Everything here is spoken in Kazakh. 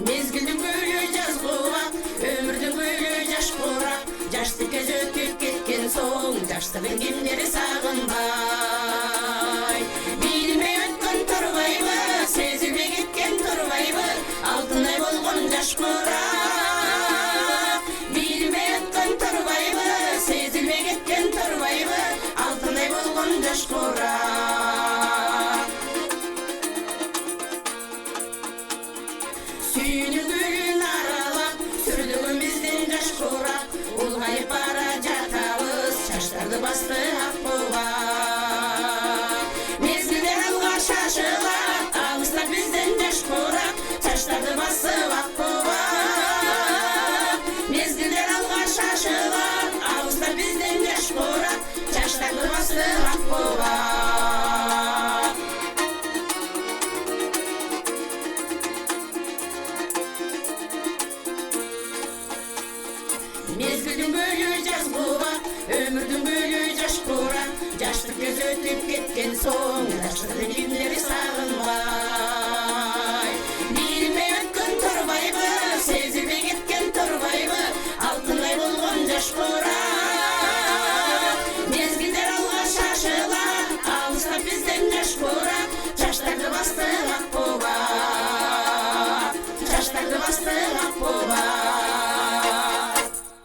Mezgilдің гүлі жаз қуақ, өмірдің гүлі жаш құрақ. Жашты кез өтіп кеткен соң, жаштығын кімдері сағынбай. Билмей өткен тұрбайбы, сезілмей кеткен тұрбайбы, алтынай болған жаш құрақ. Билмей өткен тұрбайбы, сезілмей кеткен тұрбайбы, алтынай болған жаш құрақ. Сүйінің гүлін аралап, сүрдігімізден жаш құрақ. Ұлғайып бара жатабыз, шаштарды басты ақ бұлғақ. Мезгілдер алға шашылап, алыстап бізден жаш құрақ. Шаштарды басып ақ бұлғақ. Мезгілдер алға шашылап, алыстап бізден жаш құрақ. Шаштарды басып ақ бұлғақ. Mezgilдің гүлі жаз құлақ, өмірдің гүлі жаш құрақ. Жаштық кез өтіп кеткен соң, жаштығын кімдері сағынбай.